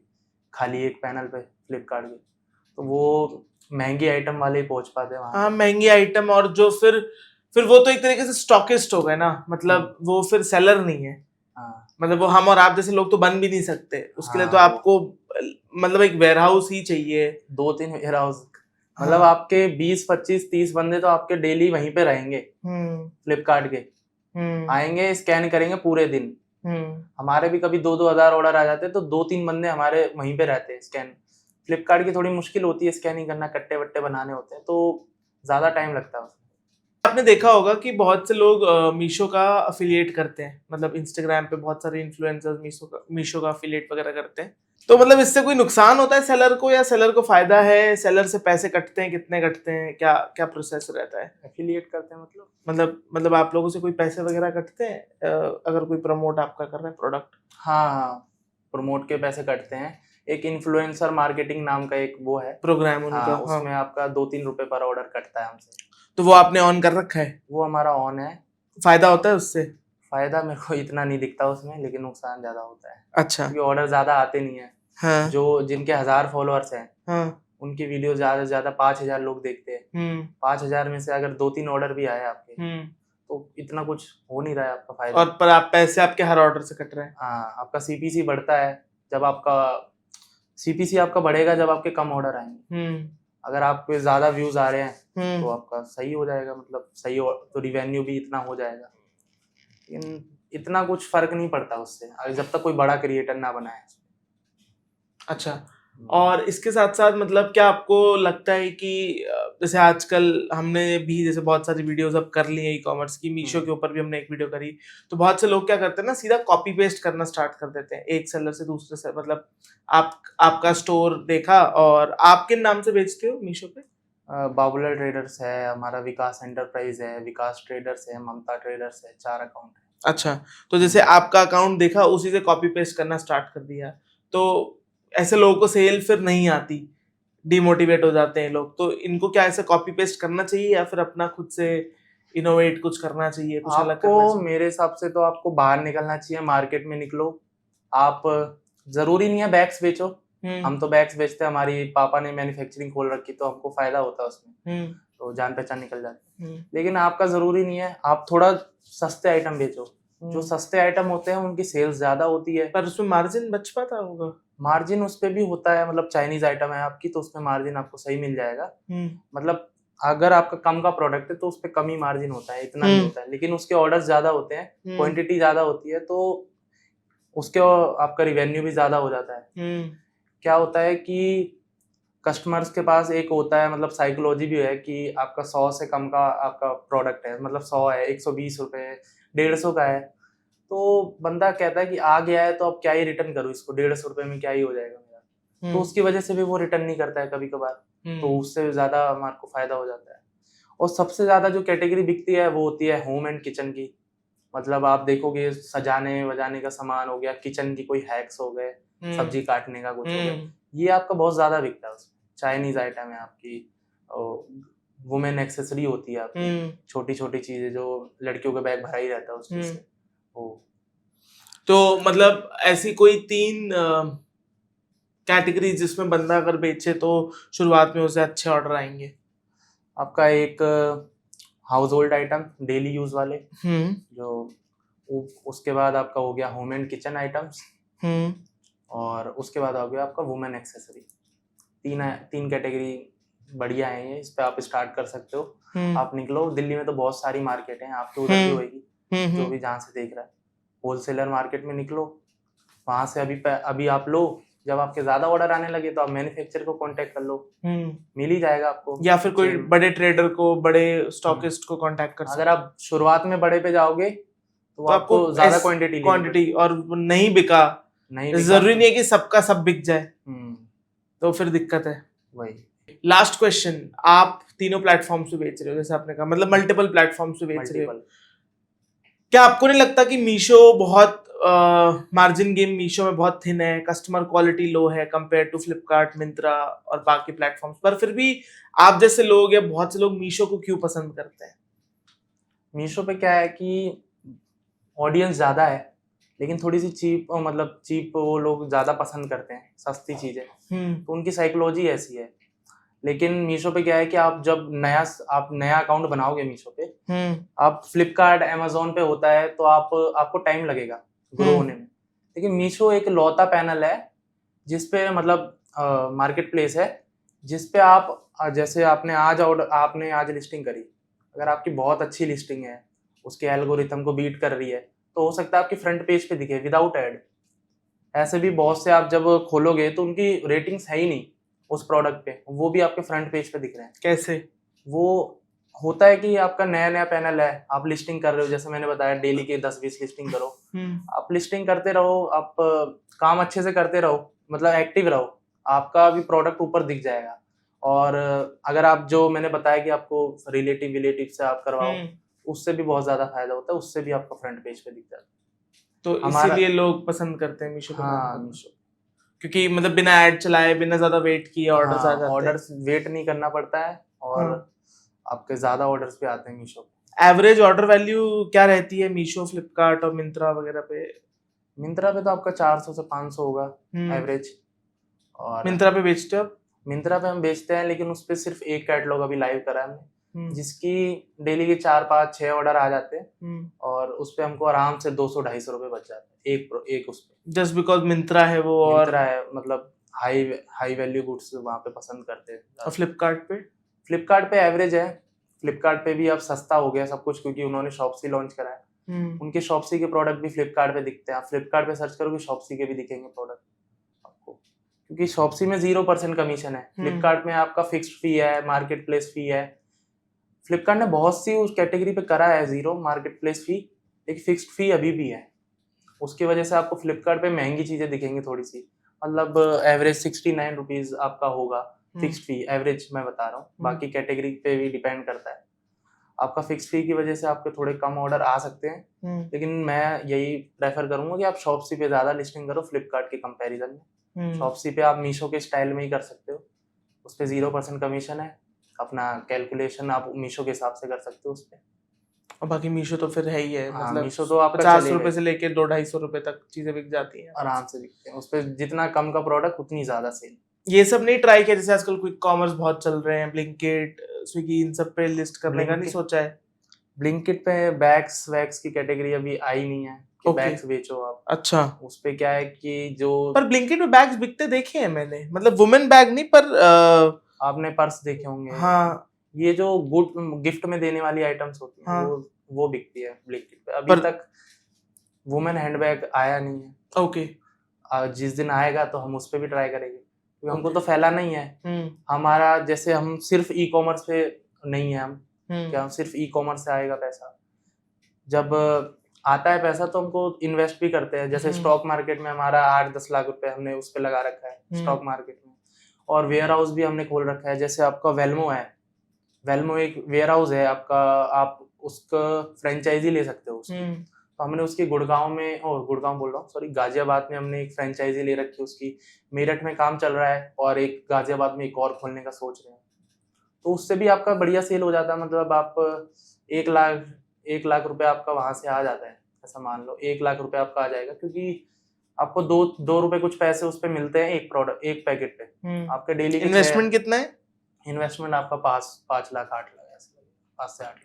Speaker 2: खाली एक पैनल पे फ्लिपकार्ट के, तो वो महंगी आइटम वाले ही पहुंच पाते हैं वहाँ।
Speaker 1: हाँ महंगी आइटम, और जो फिर वो तो एक तरीके से स्टॉकिस्ट हो गए ना, मतलब वो फिर सेलर नहीं है।
Speaker 2: हाँ,
Speaker 1: मतलब वो हम और आप जैसे लोग तो बन भी नहीं सकते, उसके लिए तो आपको मतलब एक वेयर हाउस ही चाहिए,
Speaker 2: 2-3 वेयर हाउस, मतलब आपके 20-25-30 बंदे तो आपके डेली वहीं पे रहेंगे फ्लिपकार्ट के, आएंगे स्कैन करेंगे पूरे दिन। हमारे भी कभी 2-2 हजार ऑर्डर आ जाते हैं तो 2-3 बंदे हमारे वहीं पे रहते हैं स्कैन। फ्लिपकार्ट की थोड़ी मुश्किल होती है स्कैनिंग करना, कट्टे वट्टे बनाने होते हैं तो ज्यादा टाइम लगता है।
Speaker 1: आपने देखा होगा कि बहुत से लोग मीशो का अफिलिएट करते हैं, मतलब इंस्टाग्राम पे बहुत सारे इन्फ्लुएंसर्स मीशो का अफिलिएट वगैरह करते हैं, तो मतलब इससे कोई नुकसान होता है सेलर को या सेलर को फायदा है? सेलर से पैसे कटते हैं, कितने कटते हैं, क्या क्या प्रोसेस रहता है?
Speaker 2: एफिलिएट करते हैं
Speaker 1: मतलब आप लोगों से कोई पैसे वगैरह कटते हैं अगर कोई प्रमोट आपका कर रहा है प्रोडक्ट?
Speaker 2: हाँ, प्रमोट के पैसे कटते हैं, एक इन्फ्लुएंसर मार्केटिंग नाम का एक वो है
Speaker 1: प्रोग्राम उनका,
Speaker 2: हाँ, उसमें आपका 2-3 रुपए पर ऑर्डर कटता है हमसे।
Speaker 1: तो वो आपने ऑन कर रखा है?
Speaker 2: वो हमारा ऑन है।
Speaker 1: फायदा होता है उससे?
Speaker 2: फायदा मेरे को इतना नहीं दिखता उसमें, लेकिन नुकसान ज्यादा होता है।
Speaker 1: अच्छा,
Speaker 2: क्योंकि ऑर्डर ज्यादा आते नहीं है।
Speaker 1: हाँ,
Speaker 2: जो जिनके 1000 फॉलोअर्स हैं,
Speaker 1: हाँ,
Speaker 2: उनकी वीडियो ज्यादा से ज्यादा 5000 लोग देखते हैं। 5000 में से अगर 2-3 ऑर्डर भी आए आपके, तो इतना कुछ हो नहीं रहा है आपका फायदा।
Speaker 1: और पर आप पैसे आपके हर ऑर्डर से कट रहे हैं।
Speaker 2: हाँ, आपका सीपीसी बढ़ता है जब आपका सीपीसी आपका बढ़ेगा जब आपके कम ऑर्डर आएंगे। अगर आपके ज्यादा व्यूज आ रहे हैं तो आपका सही हो जाएगा, मतलब सही तो रिवेन्यू भी इतना हो जाएगा, लेकिन इतना कुछ फर्क नहीं पड़ता उससे जब तक कोई बड़ा क्रिएटर ना बनाए।
Speaker 1: अच्छा, और इसके साथ साथ मतलब क्या आपको लगता है कि जैसे आजकल हमने भी जैसे बहुत सारी वीडियोस अब कर ली है ई कॉमर्स की, मीशो के ऊपर भी हमने एक वीडियो करी, तो बहुत से लोग क्या करते हैं ना, सीधा कॉपी पेस्ट करना स्टार्ट कर देते हैं एक सेलर से दूसरे से। मतलब आपका स्टोर देखा, और आप किन नाम से बेचते हो मीशो पे?
Speaker 2: बाबुलर ट्रेडर्स है हमारा, विकास एंटरप्राइज है, विकास ट्रेडर्स है, ममता ट्रेडर्स है, 4 अकाउंट है।
Speaker 1: अच्छा, तो जैसे आपका अकाउंट देखा, उसी से कॉपी पेस्ट करना स्टार्ट कर दिया, तो ऐसे लोगों को सेल फिर नहीं आती, डिमोटिवेट हो जाते हैं लोग, तो इनको क्या ऐसे कॉपी पेस्ट करना चाहिए या फिर अपना खुद से इनोवेट कुछ करना चाहिए, कुछ अलग करना
Speaker 2: आपको
Speaker 1: चाहिए?
Speaker 2: मेरे हिसाब से तो आपको बाहर निकलना चाहिए, मार्केट में निकलो। आप जरूरी नहीं है बैग्स बेचो, हम तो बैग्स बेचते हैं, हमारी पापा ने मैन्युफैक्चरिंग खोल रखी तो हमको फायदा होता है उसमें, तो जान पहचान निकल जाती है। लेकिन आपका जरूरी नहीं है, आप थोड़ा सस्ते आइटम बेचो, जो सस्ते आइटम होते हैं उनकी सेल्स ज्यादा होती है।
Speaker 1: पर उसमें मार्जिन बच पाता होगा?
Speaker 2: मार्जिन उस पे भी होता है, मतलब चाइनीज आइटम है आपकी तो उसमें मार्जिन आपको सही मिल जाएगा। मतलब अगर आपका कम का प्रोडक्ट है तो उस पे कम ही मार्जिन होता है, इतना नहीं होता है, लेकिन उसके ऑर्डर्स ज्यादा होते हैं, क्वांटिटी ज्यादा होती है, तो उसके आपका रिवेन्यू भी ज्यादा हो जाता है। क्या होता है कि कस्टमर्स के पास एक होता है, मतलब साइकोलॉजी भी है कि आपका 100 से कम का आपका प्रोडक्ट है, मतलब 100 है, 120 रुपए, 150 का है, तो बंदा कहता है कि आ गया है तो अब क्या ही रिटर्न करूँ इसको, 150 रुपए में क्या ही हो जाएगा मेरा, तो उसकी वजह से भी वो रिटर्न नहीं करता है कभी कभार, तो उससे ज्यादा हमारे को फायदा हो जाता है। और सबसे ज्यादा जो कैटेगरी बिकती है वो होती है होम एंड किचन की, मतलब आप देखोगे सजाने वजाने का सामान हो गया, किचन की कोई हैक्स हो गए, सब्जी काटने का कुछ हो गया, ये आपका बहुत ज्यादा बिकता है उसमें। चाइनीज आइटम है आपकी, वुमेन एक्सेसरी होती है आपकी, छोटी छोटी चीजें जो लड़कियों का बैग भरा ही रहता है उस चीज से।
Speaker 1: तो मतलब ऐसी कोई 3 कैटेगरी जिसमें बंदा अगर बेचे तो शुरुआत में उसे अच्छे ऑर्डर आएंगे?
Speaker 2: आपका एक house hold item, daily use वाले, जो उसके बाद आपका हो गया होम एंड किचन आइटम्स, और उसके बाद हो गया आपका वुमेन एक्सेसरी। तीन कैटेगरी बढ़िया है ये, इस पे आप स्टार्ट कर सकते हो। आप निकलो, दिल्ली में तो बहुत सारी मार्केट है, आपके उधर भी होगी, जो भी जहाँ से देख रहा है, होलसेलर मार्केट में निकलो, वहां से अभी आप लो, जब आपके ज्यादा ऑर्डर आने लगे तो आप मैन्युफैक्चरर को कांटेक्ट कर लो, मिल ही जाएगा आपको,
Speaker 1: या फिर कोई बड़े ट्रेडर को, बड़े स्टॉकिस्ट को कांटेक्ट कर सकते।
Speaker 2: अगर आप शुरुआत में बड़े पे जाओगे तो आपको ज्यादा क्वांटिटी
Speaker 1: और नहीं बिका, जरूरी नहीं है कि सबका सब बिक जाए, तो फिर दिक्कत है।
Speaker 2: वही
Speaker 1: लास्ट क्वेश्चन, आप तीनों प्लेटफॉर्म्स पे बेच रहे हो जैसे आपने कहा, मतलब मल्टीपल प्लेटफॉर्म्स पे बेच रहे हो, क्या आपको नहीं लगता कि मीशो बहुत मार्जिन गेम मीशो में बहुत थिन है, कस्टमर क्वालिटी लो है कंपेयर टू फ्लिपकार्ट, मिंत्रा और बाकी प्लेटफॉर्म्स पर, फिर भी आप जैसे लोग या बहुत से लोग मीशो को क्यों पसंद करते हैं?
Speaker 2: मीशो पे क्या है कि ऑडियंस ज्यादा है, लेकिन थोड़ी सी चीप, मतलब चीप वो लोग ज्यादा पसंद करते हैं, सस्ती चीजें, तो उनकी साइकोलॉजी ऐसी है। लेकिन मीशो पे क्या है कि आप जब नया अकाउंट बनाओगे मीशो पे, आप फ्लिपकार्ट अमेजोन पे होता है तो आपको टाइम लगेगा ग्रो होने में, लेकिन मीशो एक लौता पैनल है जिसपे, मतलब मार्केट प्लेस है जिसपे आप जैसे आपने आज लिस्टिंग करी, अगर आपकी बहुत अच्छी लिस्टिंग है, उसके एल्गोरिथम को बीट कर रही है, तो हो सकता है आपकी फ्रंट पेज पे दिखे विदाउट एड। ऐसे भी बहुत से आप जब खोलोगे तो उनकी रेटिंग्स है ही नहीं उस प्रोडक्ट पे, वो भी आपके फ्रंट पेज पे दिख रहे हैं।
Speaker 1: कैसे?
Speaker 2: वो होता है कि आपका नया नया पैनल है, आप लिस्टिंग कर रहे हो, जैसे मैंने बताया डेली के 10-20 लिस्टिंग करो, आप लिस्टिंग करते रहो, आप काम अच्छे से करते रहो, मतलब एक्टिव रहो, आपका भी प्रोडक्ट ऊपर दिख जाएगा। और अगर आप जो मैंने बताया कि आपको रिलेटिव से आप करवाओ, उससे भी बहुत ज्यादा फायदा होता है, उससे भी आपका फ्रंट पेज पे दिख जाता है।
Speaker 1: तो इसीलिए लोग पसंद करते हैं मीशो पे।
Speaker 2: हाँ, मीशो
Speaker 1: क्योंकि मतलब बिना ऐड चलाए, बिना ज्यादा वेट किए ऑर्डर्स आ जाते हैं।
Speaker 2: ऑर्डर्स वेट नहीं करना पड़ता है, और आपके ज्यादा ऑर्डर्स पे आते हैं मीशो पे।
Speaker 1: एवरेज ऑर्डर वैल्यू क्या रहती है मीशो, फ्लिपकार्ट और मिंत्रा वगैरह पे?
Speaker 2: मिंत्रा पे तो आपका 400 से 500 होगा एवरेज। और
Speaker 1: मिंत्रा पे बेचते हो?
Speaker 2: मिंत्रा पे हम बेचते हैं, लेकिन उस पे सिर्फ एक कैटलॉग अभी लाइव करा है हमने, जिसकी डेली के 4-5-6 ऑर्डर आ जाते हैं, और उस पे हमको आराम से 200-250 रुपए बच जाते हैं एक उस पे,
Speaker 1: जस्ट बिकॉज मिंत्रा है वो, और
Speaker 2: मिंत्रा है, मतलब हाई वैल्यू गुड्स वहाँ पे पसंद करते हैं।
Speaker 1: और
Speaker 2: फ्लिपकार्ट पे एवरेज है, फ्लिपकार्ट पे भी अब सस्ता हो गया सब कुछ, क्योंकि उन्होंने शॉप्सी लॉन्च करा है, उनके शॉप्सी के प्रोडक्ट भी फ्लिपकार्ट पे दिखते हैं, आप फ्लिपकार्ट पे सर्च करोगे शॉप्सी के भी दिखेंगे प्रोडक्ट आपको। क्योंकि शॉप्सी में 0% कमीशन है, फ्लिपकार्ट में आपका फिक्स्ड फी है, मार्केट प्लेस फी है। फ्लिपकार्ट ने बहुत सी उस कैटेगरी पे करा है 0 मार्केट प्लेस फी, एक फिक्स्ड फी अभी भी है। उसकी वजह से आपको फ्लिपकार्ट पे महंगी चीजें दिखेंगी थोड़ी सी, मतलब एवरेज 69 रुपीज आपका होगा फिक्स्ड फी, एवरेज मैं बता रहा हूँ, बाकी कैटेगरी पे भी डिपेंड करता है। आपका फिक्स फी की वजह से आपके थोड़े कम ऑर्डर आ सकते हैं, लेकिन मैं यही प्रेफर करूंगा कि आप शॉप्सी पे ज्यादा लिस्टिंग करो फ्लिपकार्ट के कंपैरिजन में। शॉप्सी पे आप मीशो के स्टाइल में ही कर सकते हो, उस पे 0% कमीशन है, अपना कैलकुलेशन आप मीशो के हिसाब से कर सकते हो उस पे।
Speaker 1: और बाकी मीशो तो फिर है ही है,
Speaker 2: हाँ,
Speaker 1: मतलब
Speaker 2: मीशो तो आपका
Speaker 1: 50
Speaker 2: चलेगा
Speaker 1: रुपए
Speaker 2: ही।
Speaker 1: से लेके 200-250 रुपए तक चीजें बिक जाती हैं,
Speaker 2: आराम से बिकते हैं उस पे, जितना कम का प्रोडक्ट उतनी ज्यादा सेल।
Speaker 1: ये सब नहीं ट्राई किया जैसे आजकल क्विक कॉमर्स बहुत चल रहे हैं, ब्लिंकिट, स्विगी, इन सब पे लिस्ट करने का नहीं सोचा है?
Speaker 2: ब्लिंकिट पे बैग्स वैग्स की कैटेगरी अभी आई नहीं है कि
Speaker 1: ओके।
Speaker 2: बैग्स बेचो आप।
Speaker 1: अच्छा,
Speaker 2: उस पे क्या है कि जो
Speaker 1: पर ब्लिंकिट में बैग्स बिकते देखे हैं मैंने, मतलब वुमेन बैग नहीं पर
Speaker 2: आपने पर्स देखे होंगे,
Speaker 1: हाँ
Speaker 2: ये जो गुड गिफ्ट में देने वाली आइटम्स होती हैं,
Speaker 1: हाँ
Speaker 2: वो बिकती है ब्लिंकिट पे। अभी
Speaker 1: पर
Speaker 2: तक वुमेन हैंडबैग आया नहीं है।
Speaker 1: ओके।
Speaker 2: जिस दिन आएगा तो हम उस पे भी ट्राई करेंगे, क्योंकि हमको तो फैलाना ही है।
Speaker 1: हम्म
Speaker 2: हमारा जैसे हम सिर्फ ई कॉमर्स पे नहीं है, हम
Speaker 1: हम्म
Speaker 2: क्या हम सिर्फ ई कॉमर्स से आएगा पैसा? जब आता है पैसा तो हमको इन्वेस्ट भी करते हैं, जैसे स्टॉक मार्केट में हमारा 8-10 लाख रुपए हमने उस पे लगा रखा है स्टॉक मार्केट में, और वेयर हाउस भी हमने खोल रखा है। जैसे आपका वेल्मो है, वेल्मो एक वेयर हाउस है आपका, आप उसका फ्रेंचाइजी ले सकते हो उसकी। तो हमने उसकी गुड़गांव में, गुड़गांव बोल रहा हूँ सॉरी, गाजियाबाद में हमने एक फ्रेंचाइजी ले रखी है उसकी। मेरठ में काम चल रहा है और एक गाजियाबाद में एक और खोलने का सोच रहे हैं, तो उससे भी आपका बढ़िया सेल हो जाता है। मतलब आप 1 लाख रुपए आपका वहां से आ जाता है, ऐसा मान लो 1 लाख रुपए आपका आ जाएगा, क्योंकि आपको 2 रुपए कुछ पैसे उस पे मिलते हैं एक प्रोडक्ट, एक पैकेट पे। आपके डेली
Speaker 1: इन्वेस्टमेंट कितना है?
Speaker 2: इन्वेस्टमेंट आपका 5 लाख 8 लाख, ऐसे 5 से 8 लाख।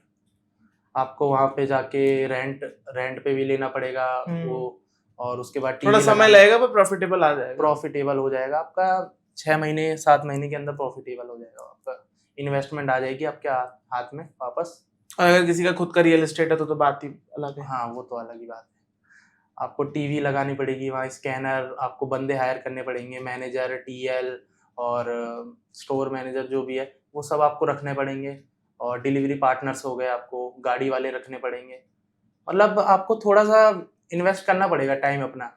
Speaker 2: आपको वहां पे जाके रेंट पे भी लेना पड़ेगा वो, और उसके बाद
Speaker 1: थोड़ा समय लगेगा पर प्रॉफिटेबल आ जाएगा।
Speaker 2: प्रॉफिटेबल हो जाएगा आपका, 6 महीने 7 महीने के अंदर प्रॉफिटेबल हो जाएगा आपका, इन्वेस्टमेंट आ जाएगी आपके हाथ में वापस।
Speaker 1: अगर किसी का खुद का रियल एस्टेट है तो बात ही अलग है।
Speaker 2: हाँ, वो तो अलग ही बात है। आपको टीवी लगानी पड़ेगी वहाँ, स्कैनर, आपको बंदे हायर करने पड़ेंगे, मैनेजर, टीएल और स्टोर मैनेजर जो भी है वो सब आपको रखने पड़ेंगे, और डिलीवरी पार्टनर्स हो गए, आपको गाड़ी वाले रखने पड़ेंगे। मतलब आपको थोड़ा सा इन्वेस्ट करना पड़ेगा टाइम अपना,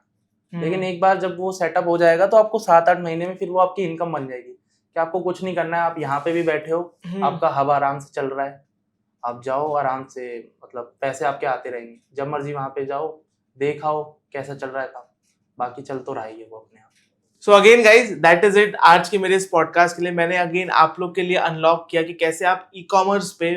Speaker 2: लेकिन एक बार जब वो सेटअप हो जाएगा तो आपको 7-8 महीने में फिर वो आपकी इनकम बन जाएगी कि आपको कुछ नहीं करना है। आप यहाँ पे भी बैठे हो, आपका हब आराम से चल रहा है, आप जाओ आराम से, मतलब पैसे आपके आते रहेंगे, जब मर्जी वहां पे जाओ, देखाओ कैसा चल रहा है काम, बाकी चल तो रहा ही है वो अपने आप।
Speaker 1: So again guys that is it. आज के मेरे इस पॉडकास्ट के लिए मैंने अगेन आप लोग के लिए अनलॉक किया कि कैसे आप ई कॉमर्स पे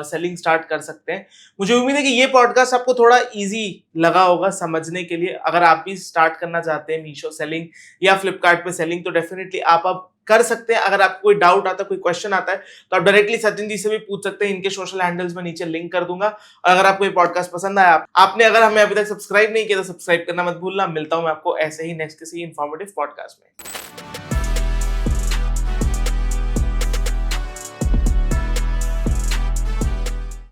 Speaker 1: सेलिंग स्टार्ट कर सकते हैं। मुझे उम्मीद है कि ये पॉडकास्ट आपको थोड़ा इजी लगा होगा समझने के लिए। अगर आप भी स्टार्ट करना चाहते हैं मीशो सेलिंग या फ्लिपकार्ट पे सेलिंग तो डेफिनेटली आप अब कर सकते हैं। अगर आपको कोई डाउट आता है, कोई क्वेश्चन आता है तो आप डायरेक्टली सचिन जी से भी पूछ सकते हैं। इनके सोशल हैंडल्स में नीचे लिंक कर दूंगा। और अगर आपको ये पॉडकास्ट पसंद आया, आपने अगर हमें अभी तक सब्सक्राइब नहीं किया तो सब्सक्राइब करना मत भूलना। मिलता हूं मैं आपको ऐसे ही नेक्स्ट किसी इंफॉर्मेटिव पॉडकास्ट में।